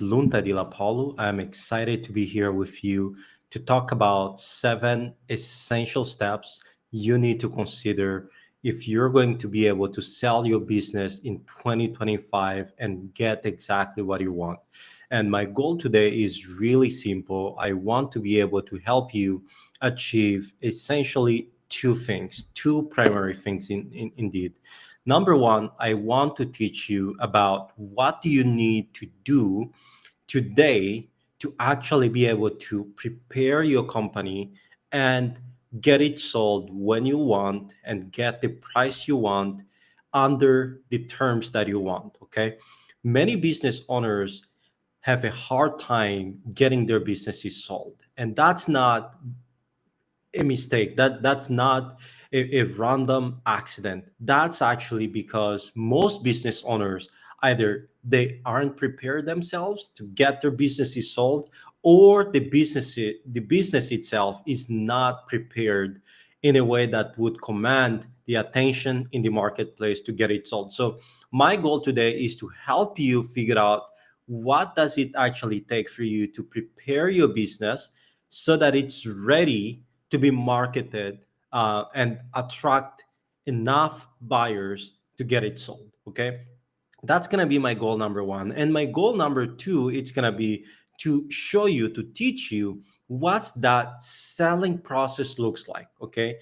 Lunta Di La Paulo. I'm excited to be here with you to talk about 7 essential steps you need to consider if you're going to be able to sell your business in 2025 and get exactly what you want. And my goal today is really simple. I want to be able to help you achieve essentially two things, two primary things indeed. Number one, I want to teach you about what do you need to do today to actually be able to prepare your company and get it sold when you want and get the price you want under the terms that you want. Okay. Many business owners have a hard time getting their businesses sold, and that's not a mistake. That's not a random accident. That's actually because most business owners either they aren't prepared themselves to get their businesses sold, or the business itself is not prepared in a way that would command the attention in the marketplace to get it sold. So my goal today is to help you figure out what does it actually take for you to prepare your business so that it's ready to be marketed and attract enough buyers to get it sold. Okay, that's gonna be my goal number one, and my goal number two, it's gonna be to show you, to teach you what that selling process looks like. Okay,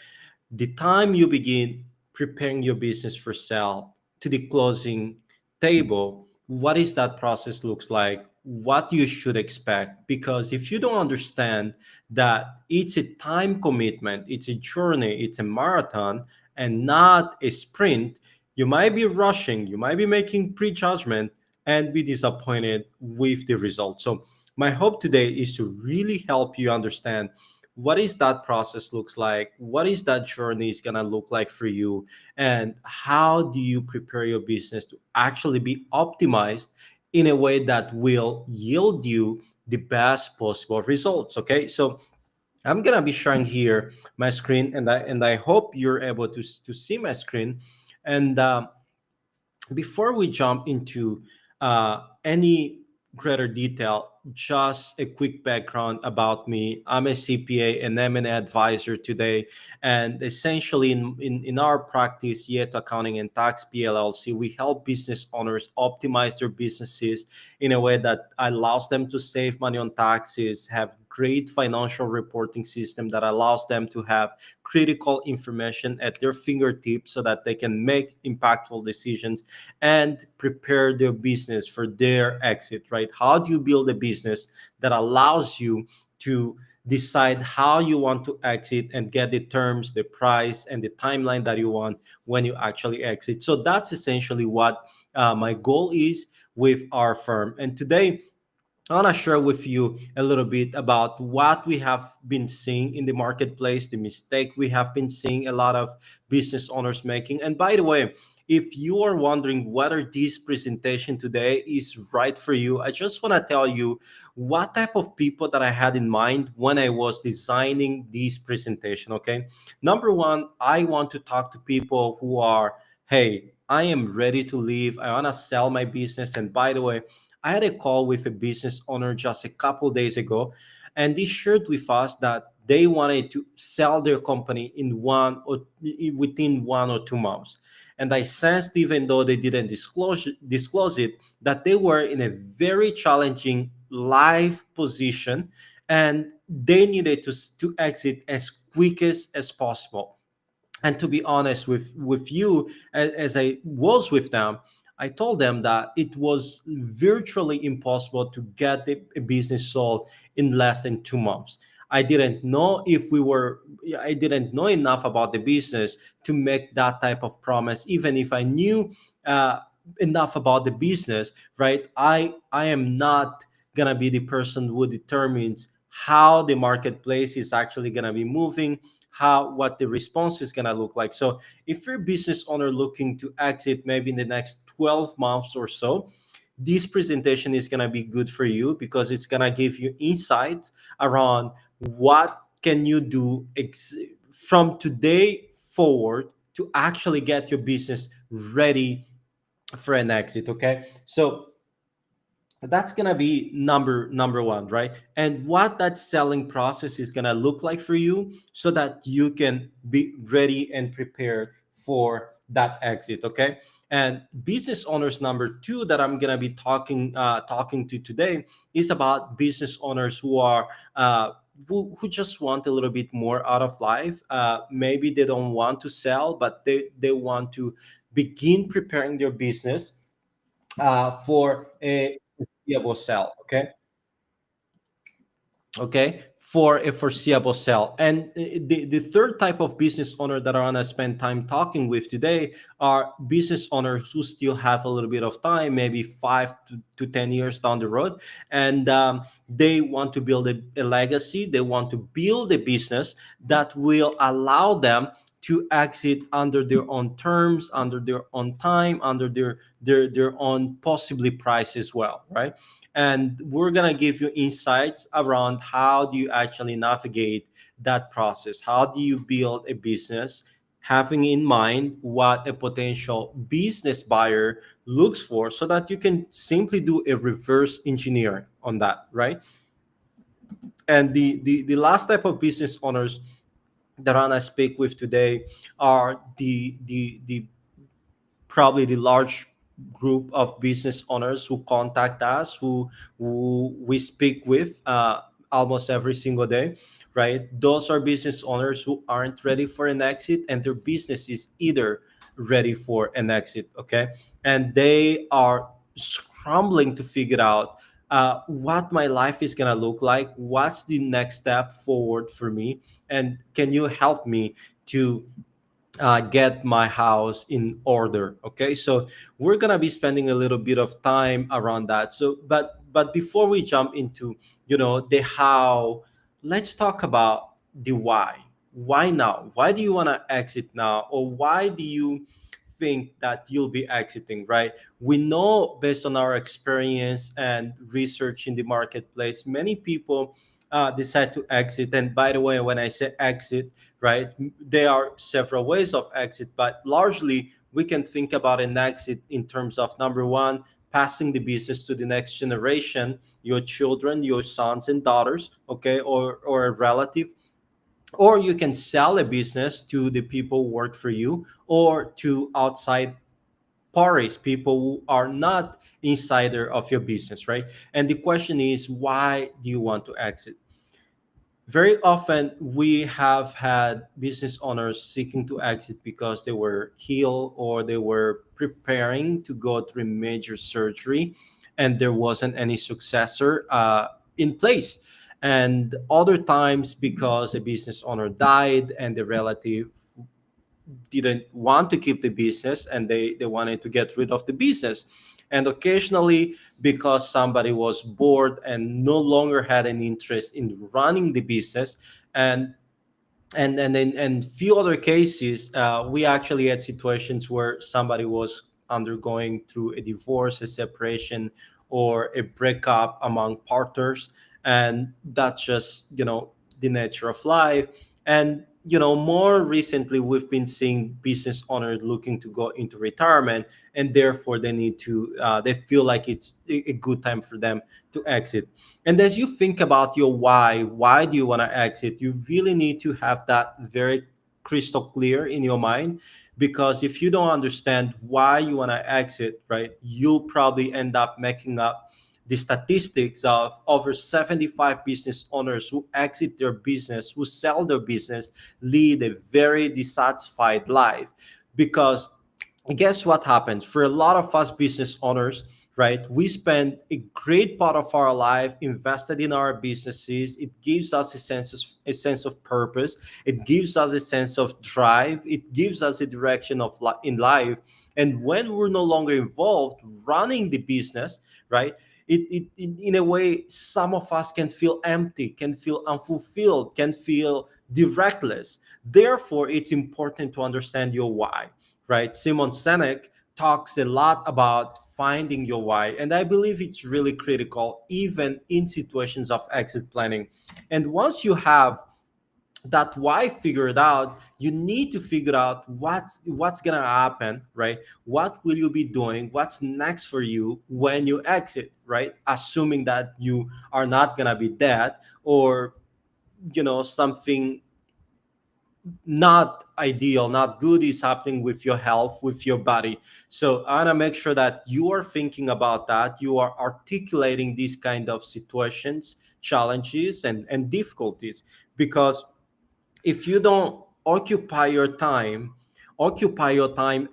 the time you begin preparing your business for sale to the closing table, what is that process looks like, what you should expect. Because if you don't understand that it's a time commitment, it's a journey, it's a marathon and not a sprint, you might be rushing, you might be making prejudgment and be disappointed with the result. So my hope today is to really help you understand what is that process looks like, what is that journey is going to look like for you, and how do you prepare your business to actually be optimized in a way that will yield you the best possible results. Okay, so I'm going to be sharing here my screen, and I hope you're able to see my screen. And before we jump into any greater detail, just a quick background about me. I'm a CPA and M&A advisor today. And essentially, in our practice, Yet Accounting and Tax PLLC, we help business owners optimize their businesses in a way that allows them to save money on taxes, have great financial reporting system that allows them to have critical information at their fingertips so that they can make impactful decisions and prepare their business for their exit, right? How do you build a business that allows you to decide how you want to exit and get the terms, the price, and the timeline that you want when you actually exit? So that's essentially what my goal is with our firm. And today, I want to share with you a little bit about what we have been seeing in the marketplace, the mistake we have been seeing a lot of business owners making. And by the way, if you are wondering whether this presentation today is right for you, I just want to tell you what type of people that I had in mind when I was designing this presentation. Okay. Number one, I want to talk to people who are, hey, I am ready to leave. I want to sell my business. And by the way, I had a call with a business owner just a couple days ago, and they shared with us that they wanted to sell their company in within 1 or 2 months. And I sensed, even though they didn't disclose it, that they were in a very challenging life position, and they needed to exit as quick as possible. And to be honest with you, as I was with them, I told them that it was virtually impossible to get a business sold in less than 2 months. I didn't know enough about the business to make that type of promise. Even if I knew uh, enough about the business, right? I am not gonna be the person who determines how the marketplace is actually gonna be moving, how what the response is going to look like. So if you're a business owner looking to exit maybe in the next 12 months or so, this presentation is going to be good for you because it's going to give you insights around what can you do from today forward to actually get your business ready for an exit. Okay, so That's gonna be number one, right? And what that selling process is gonna look like for you, so that you can be ready and prepared for that exit. Okay. And business owners number two that I'm gonna be talking to today is about business owners who are who just want a little bit more out of life. Maybe they don't want to sell, but they want to begin preparing their business for a foreseeable sell. Okay, for a foreseeable sell. And the third type of business owner that I want to spend time talking with today are business owners who still have a little bit of time, maybe 5 to 10 years down the road, and they want to build a legacy. They want to build a business that will allow them to exit under their own terms, under their own time, under their own possibly price as well, right? And we're going to give you insights around how do you actually navigate that process. How do you build a business having in mind what a potential business buyer looks for, so that you can simply do a reverse engineer on that, right? And the last type of business owners that I speak with today are the probably the large group of business owners who contact us, who we speak with almost every single day, right? Those are business owners who aren't ready for an exit, and their business is either ready for an exit. Okay. And they are scrambling to figure out what my life is going to look like, what's the next step forward for me, and can you help me to get my house in order. Okay, so we're gonna be spending a little bit of time around that. So but before we jump into the how, let's talk about the why. Why now? Why do you want to exit now? Or why do you think that you'll be exiting, right? We know, based on our experience and research in the marketplace, many people decide to exit. And by the way, when I say exit, right, there are several ways of exit, but largely we can think about an exit in terms of number one, passing the business to the next generation, your children, your sons and daughters, okay, or a relative. Or you can sell a business to the people who work for you, or to outside parties, people who are not insider of your business, right? And the question is, why do you want to exit? Very often we have had business owners seeking to exit because they were healed, or they were preparing to go through major surgery, and there wasn't any successor in place. And other times because a business owner died and the relative didn't want to keep the business, and they wanted to get rid of the business. And occasionally because somebody was bored and no longer had an interest in running the business. And and and in few other cases, we actually had situations where somebody was undergoing through a divorce, a separation, or a breakup among partners. And that's just the nature of life. And more recently we've been seeing business owners looking to go into retirement, and therefore they feel like it's a good time for them to exit. And as you think about your why do you want to exit, you really need to have that very crystal clear in your mind. Because if you don't understand why you want to exit, right, you'll probably end up making up the statistics of over 75 business owners who exit their business, who sell their business, lead a very dissatisfied life. Because guess what happens for a lot of us business owners, right? We spend a great part of our life invested in our businesses. It gives us a sense of purpose. It gives us a sense of drive. It gives us a direction in life. And when we're no longer involved running the business, right, in a way, some of us can feel empty, can feel unfulfilled, can feel directless. Therefore it's important to understand your why, right? Simon Sinek talks a lot about finding your why, and I believe it's really critical even in situations of exit planning. And once you have that wife figured out, you need to figure out what's gonna happen, right? What will you be doing? What's next for you when you exit, right? Assuming that you are not gonna be dead, or something not ideal, not good is happening with your health, with your body. So I want to make sure that you are thinking about that. You are articulating these kind of situations, challenges, and difficulties, because if you don't occupy your time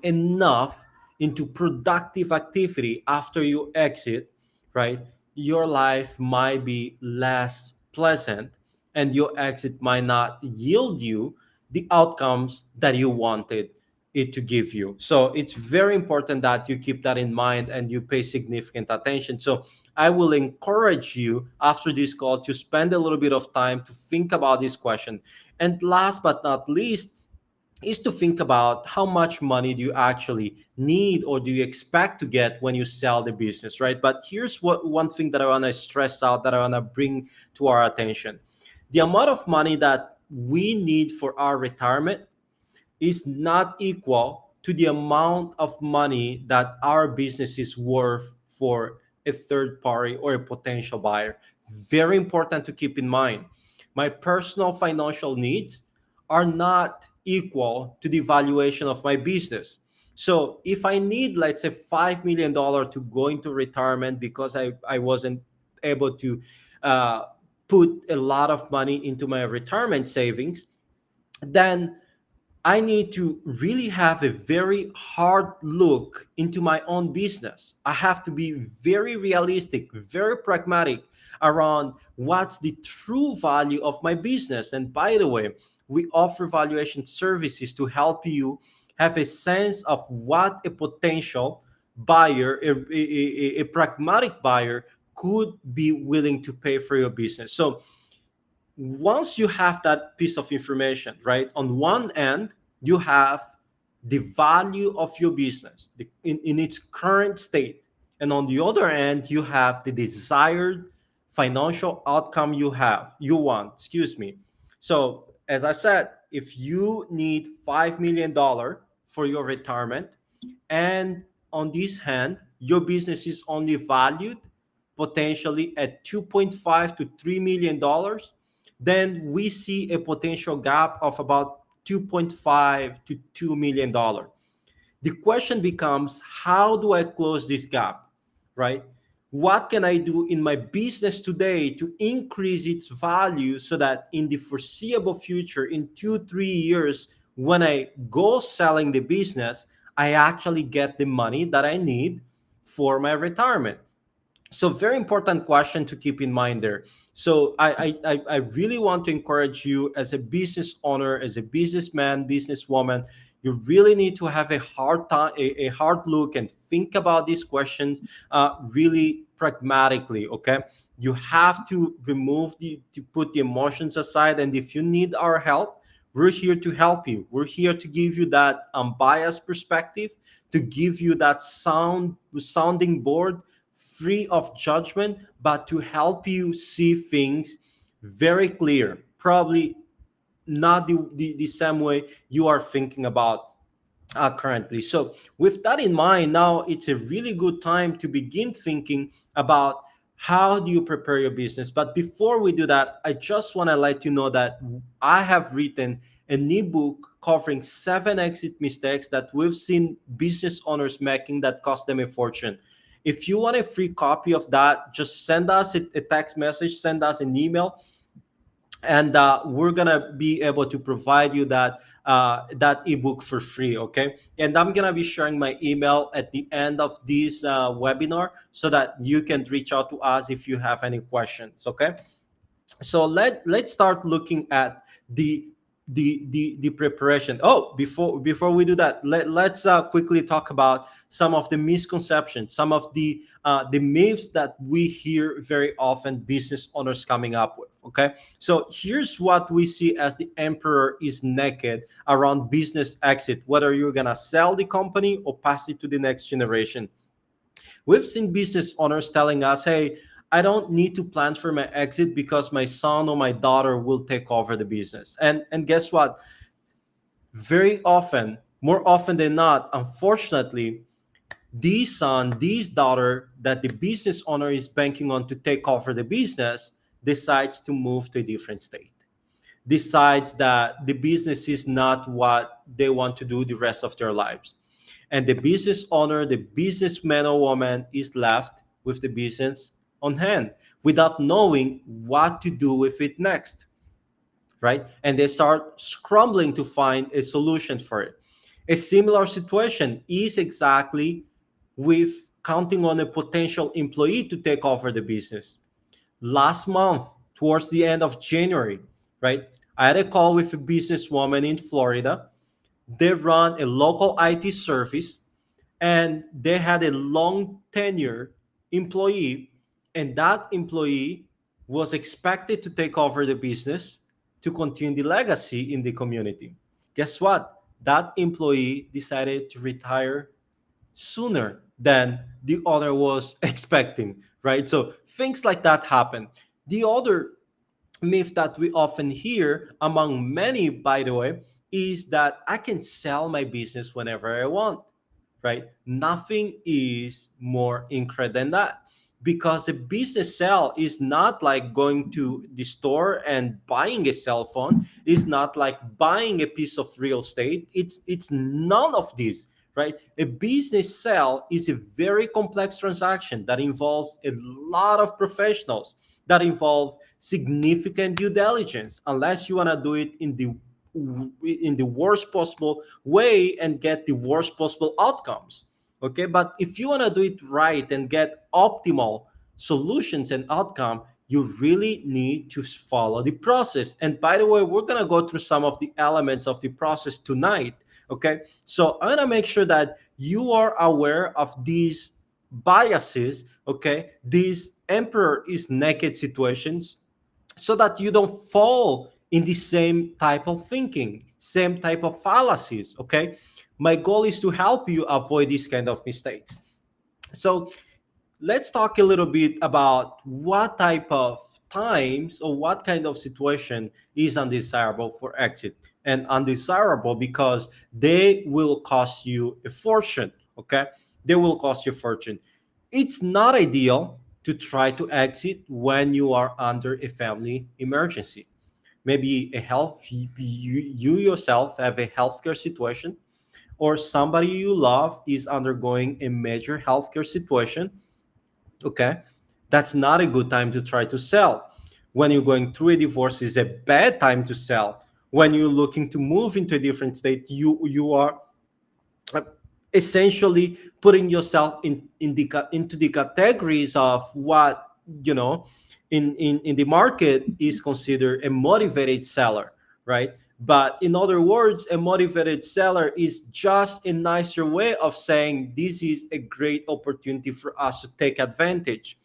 enough into productive activity after you exit, right? Your life might be less pleasant, and your exit might not yield you the outcomes that you wanted it to give you. So it's very important that you keep that in mind and you pay significant attention. So I will encourage you after this call to spend a little bit of time to think about this question. And last but not least, is to think about how much money do you actually need or do you expect to get when you sell the business, right? But here's what one thing that I want to stress out, that I want to bring to our attention. The amount of money that we need for our retirement is not equal to the amount of money that our business is worth for a third party or a potential buyer. Very important to keep in mind. My personal financial needs are not equal to the valuation of my business. So if I need, let's say, $5 million to go into retirement because I wasn't able to uh, put a lot of money into my retirement savings, then I need to really have a very hard look into my own business. I have to be very realistic, very pragmatic around what's the true value of my business. And by the way, we offer valuation services to help you have a sense of what a potential buyer, a pragmatic buyer, could be willing to pay for your business. So once you have that piece of information, right, on one end, you have the value of your business in its current state. And on the other end, you have the desired financial outcome you want, excuse me. So, as I said, if you need $5 million for your retirement, and on this hand, your business is only valued potentially at 2.5 to $3 million, then we see a potential gap of about 2.5 to $2 million. The question becomes, how do I close this gap, right? What can I do in my business today to increase its value so that in the foreseeable future, in 2, 3 years, when I go selling the business, I actually get the money that I need for my retirement? So very important question to keep in mind there. So I really want to encourage you, as a business owner, as a businessman, businesswoman, you really need to have a hard time, a hard look, and think about these questions really pragmatically. Okay, you have to to put the emotions aside, and if you need our help, we're here to help you. We're here to give you that unbiased perspective, to give you that sounding board, free of judgment, but to help you see things very clear. Probably not the same way you are thinking about currently. So, with that in mind, now it's a really good time to begin thinking about how do you prepare your business. But before we do that, I just want to let you know that I have written an ebook covering 7 exit mistakes that we've seen business owners making that cost them a fortune. If you want a free copy of that, just send us a text message, send us an email, and we're gonna be able to provide you that ebook for free. Okay, and I'm gonna be sharing my email at the end of this webinar so that you can reach out to us if you have any questions. Okay, so let's start looking at the preparation. Oh, before we do that, let's quickly talk about some of the misconceptions, some of the myths that we hear very often business owners coming up with. Okay, so here's what we see as the emperor is naked around business exit, whether you're gonna sell the company or pass it to the next generation. We've seen business owners telling us, hey, I don't need to plan for my exit because my son or my daughter will take over the business. And guess what? Very often, more often than not, unfortunately, this son, this daughter that the business owner is banking on to take over the business decides to move to a different state, decides that the business is not what they want to do the rest of their lives. And the business owner, the businessman or woman is left with the business on hand without knowing what to do with it next, right? And they start scrambling to find a solution for it. A similar situation is exactly with counting on a potential employee to take over the business. Last month, towards the end of January, right? I had a call with a businesswoman in Florida. They run a local IT service and they had a long tenure employee, and that employee was expected to take over the business to continue the legacy in the community. Guess what? That employee decided to retire sooner than the other was expecting, right? So things like that happen. The other myth that we often hear, among many, by the way, is that I can sell my business whenever I want, right? Nothing is more incorrect than that, because a business sell is not like going to the store and buying a cell phone. It's not like buying a piece of real estate. It's none of this, right? A business sell is a very complex transaction that involves a lot of professionals, that involve significant due diligence, unless you want to do it in the worst possible way and get the worst possible outcomes. Okay, but if you want to do it right and get optimal solutions and outcome, you really need to follow the process. And by the way, we're going to go through some of the elements of the process tonight. Okay, so I'm going to make sure that you are aware of these biases, okay, these emperor is naked situations, so that you don't fall in the same type of thinking, same type of fallacies. Okay, my goal is to help you avoid these kind of mistakes. So let's talk a little bit about what type of times or what kind of situation is undesirable for exit, and undesirable because they will cost you a fortune. Okay, they will cost you a fortune. It's not ideal to try to exit when you are under a family emergency. Maybe a health, you yourself have a healthcare situation, or somebody you love is undergoing a major healthcare situation. Okay, that's not a good time to try to sell. When you're going through a divorce is a bad time to sell. When you're looking to move into a different state, you are uh, essentially putting yourself into the categories of what, you know, in the market is considered a motivated seller, right? But in other words, a motivated seller is just a nicer way of saying this is a great opportunity for us to take advantage.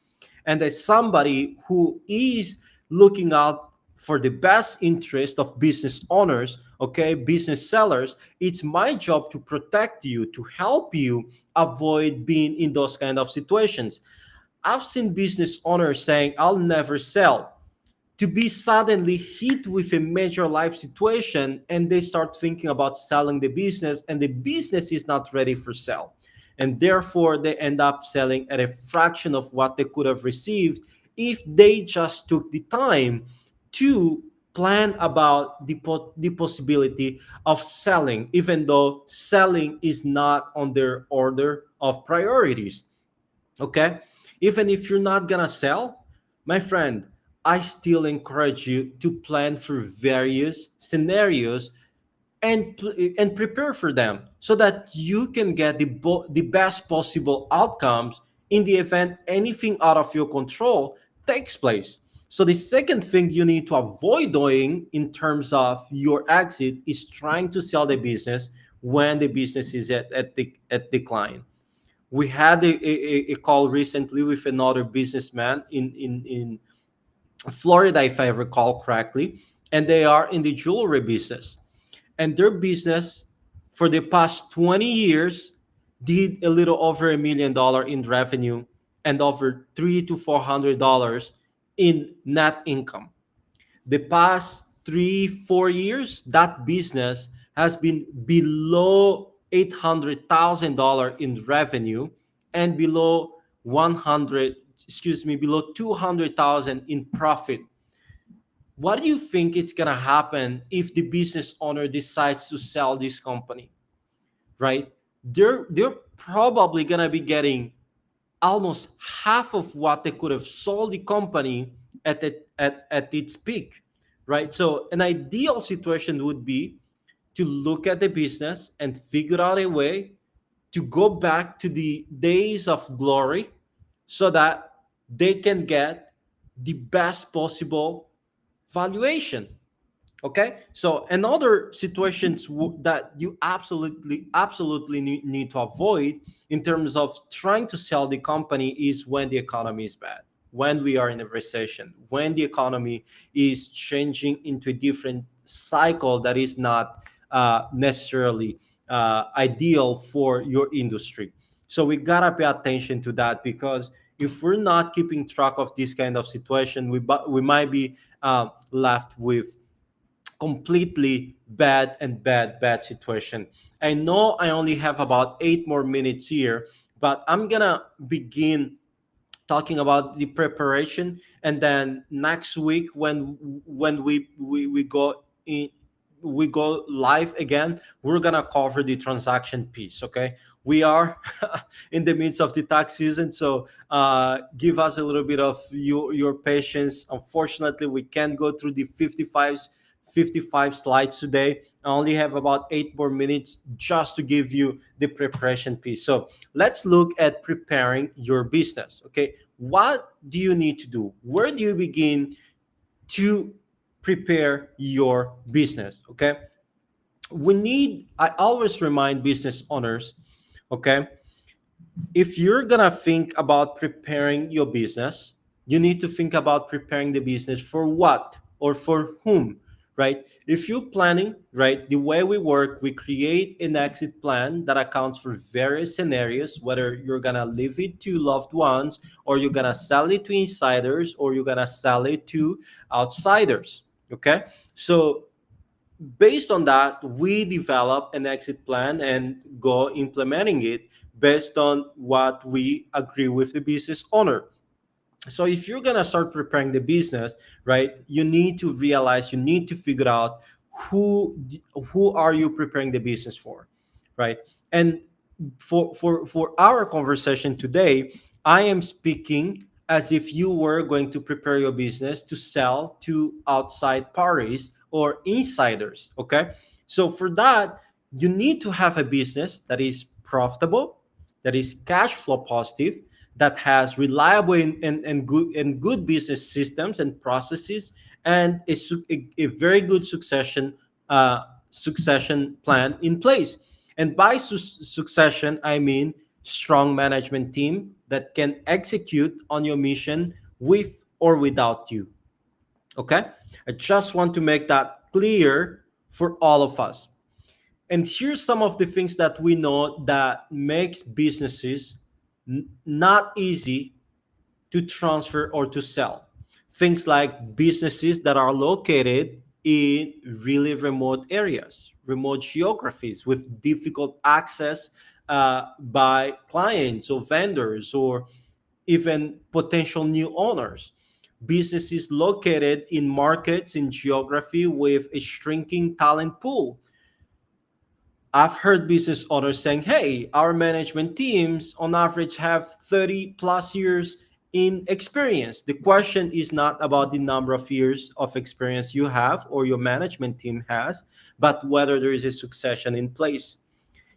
And as somebody who is looking out for the best interest of business owners, okay, business sellers, it's my job to protect you, to help you avoid being in those kind of situations. I've seen business owners saying, I'll never sell, to be suddenly hit with a major life situation, and they start thinking about selling the business, and the business is not ready for sale, and therefore they end up selling at a fraction of what they could have received if they just took the time to plan about the possibility of selling, even though selling is not on their order of priorities. Okay, even if you're not gonna sell, my friend, I still encourage you to plan for various scenarios and prepare for them, so that you can get the best possible outcomes in the event anything out of your control takes place. So the second thing you need to avoid doing in terms of your exit is trying to sell the business when the business is at decline. We had a call recently with another businessman in Florida, if I recall correctly, and they are in the jewelry business. And their business for the past 20 years did a little over $1 million in revenue and over $300 to $400 in net income. The past 3 4 years, that business has been below $800,000 in revenue and below 100 excuse me below 200,000 in profit. What do you think it's going to happen if the business owner decides to sell this company, right? They're probably going to be getting almost half of what they could have sold the company at its peak, right? So an ideal situation would be to look at the business and figure out a way to go back to the days of glory so that they can get the best possible valuation. Okay, so another situations that you absolutely need to avoid in terms of trying to sell the company is when the economy is bad, when we are in a recession, when the economy is changing into a different cycle that is not necessarily ideal for your industry. So we gotta pay attention to that, because if we're not keeping track of this kind of situation, we might be left with completely bad situation. I know I only have about 8 more minutes here, but I'm gonna begin talking about the preparation, and then next week when we go in, we go live again, we're gonna cover the transaction piece. Okay, we are in the midst of the tax season, so give us a little bit of your patience. Unfortunately, we can't go through the 55 slides today. I only have about 8 more minutes just to give you the preparation piece. So let's look at preparing your business. Okay, what do you need to do? Where do you begin to prepare your business? Okay, I always remind business owners, okay, if you're gonna think about preparing your business, you need to think about preparing the business for what or for whom, right? If you're planning, right, the way we work, we create an exit plan that accounts for various scenarios, whether you're gonna leave it to loved ones, or you're gonna sell it to insiders, or you're gonna sell it to outsiders. Okay, so based on that, we develop an exit plan and go implementing it based on what we agree with the business owner. So if you're going to start preparing the business, right, you need to realize, you need to figure out who who are you preparing the business for, right? And for our conversation today, I am speaking as if you were going to prepare your business to sell to outside parties or insiders. Okay, so for that, you need to have a business that is profitable, that is cash flow positive, that has reliable and good business systems and processes, and a very good succession plan in place. And by succession, I mean strong management team that can execute on your mission with or without you. Okay, I just want to make that clear for all of us. And here's some of the things that we know that makes businesses not easy to transfer or to sell. Things like businesses that are located in really remote areas, remote geographies with difficult access by clients or vendors or even potential new owners. Businesses located in markets in geography with a shrinking talent pool. I've heard business owners saying, hey, our management teams on average have 30 plus years in experience. The question is not about the number of years of experience you have or your management team has, but whether there is a succession in place.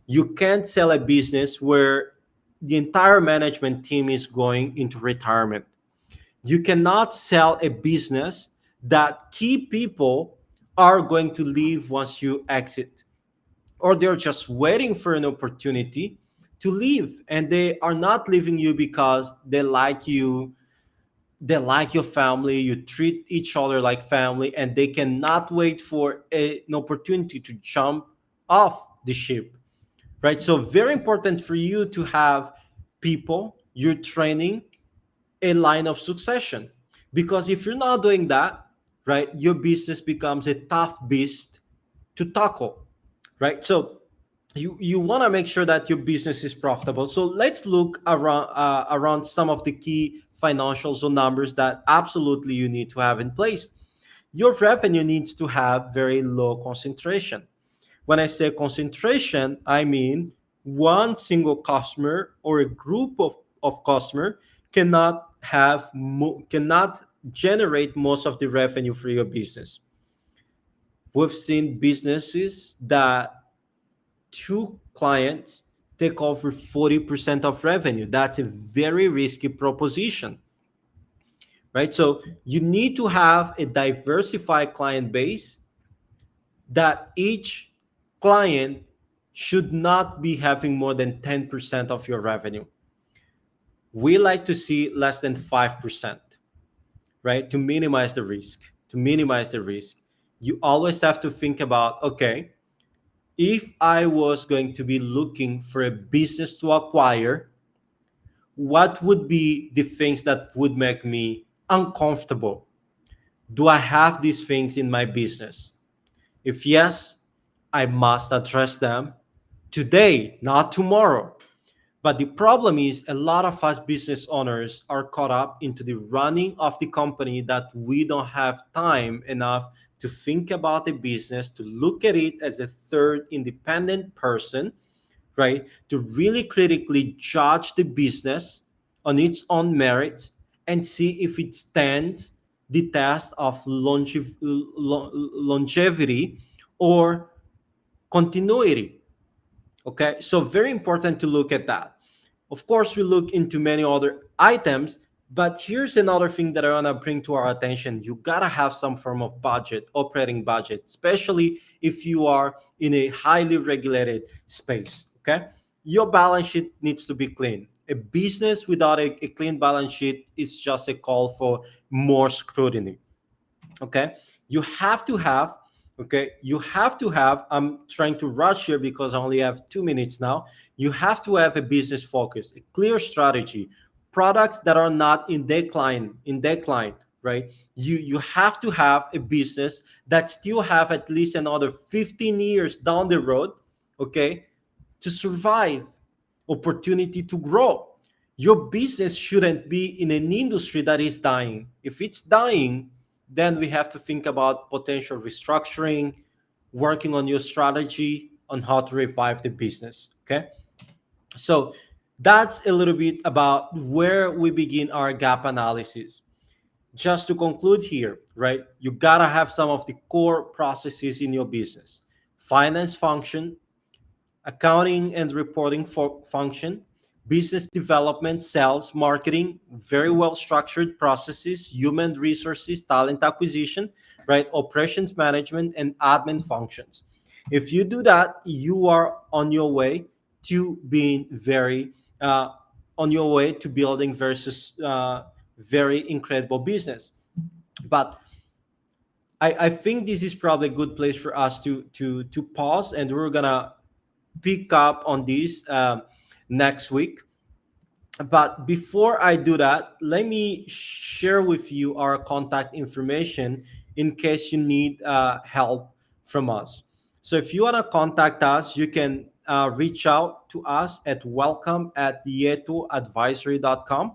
You can't sell a business where the entire management team is going into retirement. You cannot sell a business that key people are going to leave once you exit, or they're just waiting for an opportunity to leave, and they are not leaving you because they like you, they like your family, you treat each other like family, and they cannot wait for an opportunity to jump off the ship, right? So very important for you to have people you're training a line of succession. Because if you're not doing that, right, your business becomes a tough beast to tackle, right? So you want to make sure that your business is profitable. So let's look around some of the key financials or numbers that absolutely you need to have in place. Your revenue needs to have very low concentration. When I say concentration, I mean one single customer or a group of customer cannot generate most of the revenue for your business. We've seen businesses that two clients take over 40% of revenue. That's a very risky proposition, right? So you need to have a diversified client base that each client should not be having more than 10% of your revenue. We like to see less than 5%, right? To minimize the risk. To minimize the risk, you always have to think about, okay, if I was going to be looking for a business to acquire, what would be the things that would make me uncomfortable? Do I have these things in my business? If yes, I must address them today, not tomorrow. But the problem is, a lot of us business owners are caught up into the running of the company that we don't have time enough to think about the business, to look at it as a third independent person, right? To really critically judge the business on its own merits and see if it stands the test of longevity or continuity. Okay, so very important to look at that. Of course, we look into many other items, but here's another thing that I want to bring to our attention. You got to have some form of budget, operating budget, especially if you are in a highly regulated space. Okay, your balance sheet needs to be clean. A business without a clean balance sheet is just a call for more scrutiny. Okay, you have to have, I'm trying to rush here because I only have 2 minutes now. You have to have a business focus, a clear strategy, products that are not in decline, right? You have to have a business that still have at least another 15 years down the road, okay, to survive, opportunity to grow. Your business shouldn't be in an industry that is dying. If it's dying, then we have to think about potential restructuring, working on your strategy on how to revive the business. Okay. So that's a little bit about where we begin our gap analysis. Just to conclude here, right? You gotta have some of the core processes in your business: finance function, accounting and reporting function, business development, sales, marketing, very well structured processes, human resources, talent acquisition, right? Operations management, and admin functions. If you do that, you are on your way to being on your way to building versus very incredible business. But I think this is probably a good place for us to pause, and we're gonna pick up on this next week. But before I do that, let me share with you our contact information in case you need help from us. So if you want to contact us, you can reach out to us at welcome@yetoadvisory.com,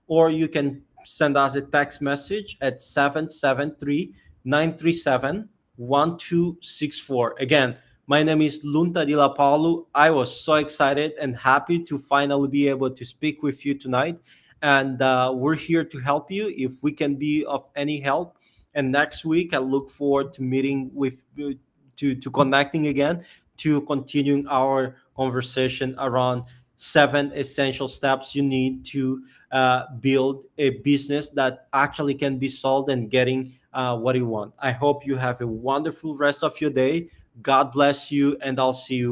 or you can send us a text message at 773-937-1264. Again, my name is Lunta Di La Paulo. I was so excited and happy to finally be able to speak with you tonight. And we're here to help you if we can be of any help. And next week, I look forward to meeting with to connecting again, to continuing our conversation around 7 essential steps you need to build a business that actually can be sold and getting what you want. I hope you have a wonderful rest of your day. God bless you, and I'll see you